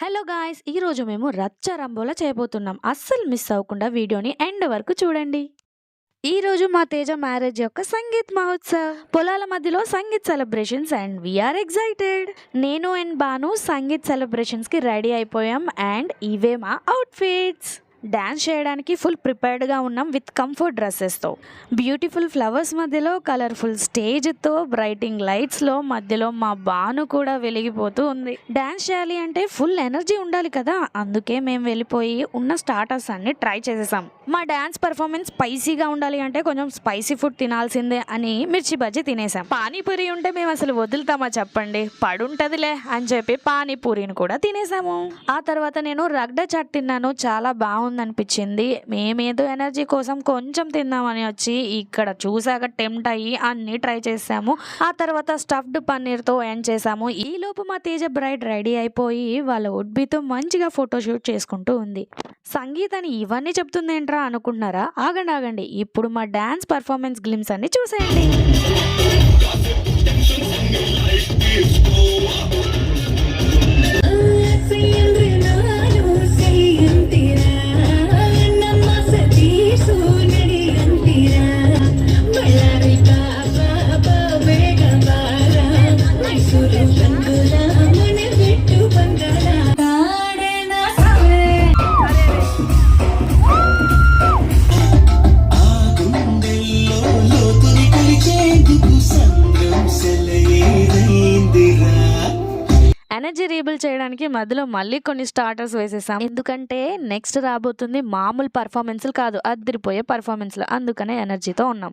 Hello guys, ఈరోజు మేము రచ్చ రంబోలా చేయబోతున్నాం. అస్సలు మిస్ అవ్వకుండా వీడియోని ఎండ్ వరకు చూడండి. ఈరోజు మా తేజ మ్యారేజ్ యొక్క సంగీత్ మహోత్సవ్, పొలాల మధ్యలో sangeet celebrations and we are excited. నేను అండ్ బాను సంగీత్ సెలబ్రేషన్స్కి రెడీ అయిపోయాం అండ్ ఇవే మా అవుట్ఫిట్స్. డ్యాన్స్ చేయడానికి ఫుల్ ప్రిపేర్డ్గా ఉన్నాం విత్ కంఫర్ట్ డ్రెస్సెస్తో. బ్యూటిఫుల్ ఫ్లవర్స్ మధ్యలో, కలర్ఫుల్ స్టేజ్తో, బ్రైటింగ్ లైట్స్లో మధ్యలో మా బాను కూడా వెలిగిపోతూ ఉంది. డ్యాన్స్ చేయాలి అంటే ఫుల్ ఎనర్జీ ఉండాలి కదా, అందుకే మేము వెళ్ళిపోయి ఉన్న స్టార్టర్స్ అన్ని ట్రై చేసేసాం. మా డ్యాన్స్ పర్ఫార్మెన్స్ స్పైసీగా ఉండాలి అంటే కొంచెం స్పైసీ ఫుడ్ తినాల్సిందే అని మిర్చి బజ్జీ తినేసాం. పానీపూరి ఉంటే మేము అసలు వదులుతామా చెప్పండి, పడుంటదిలే అని చెప్పి పానీపూరిని కూడా తినేసాము. ఆ తర్వాత నేను రగ్డా చాట్ తిన్నాను, చాలా బాగుంది అనిపించింది. మేమేదో ఎనర్జీ కోసం కొంచెం తిందామని వచ్చి ఇక్కడ చూసాక టెంప్ట్ అయ్యి అన్ని ట్రై చేసాము. ఆ తర్వాత స్టఫ్డ్ పన్నీర్తో ఎండ్ చేసాము. ఈ లోపు మా తేజ బ్రైడ్ రెడీ అయిపోయి వాళ్ళ ఉడ్బీతో మంచిగా ఫోటోషూట్ చేసుకుంటూ ఉంది. సంగీత్ అని ఇవన్నీ చెప్తుంది ఏంట్రా అనుకుంటున్నారా? ఆగండి, ఇప్పుడు మా డాన్స్ పర్ఫార్మెన్స్ గ్లిమ్స్ అన్ని చూసేయండి. ఎనర్జీ రీబిల్ చేయడానికి మధ్యలో మళ్ళీ కొన్ని స్టార్టర్స్ వేసేసాం. ఎందుకంటే నెక్స్ట్ రాబోతుంది మామూలు పర్ఫార్మెన్స్లు కాదు, అదిరిపోయే పర్ఫార్మెన్స్లు. అందుకనే ఎనర్జీతో ఉన్నాం.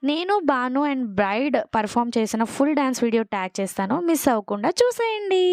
నేను బాను అండ్ బ్రైడ్ పర్ఫామ్ చేసిన ఫుల్ డాన్స్ వీడియో ట్యాగ్ చేస్తాను, మిస్ అవ్వకుండా చూసేయండి.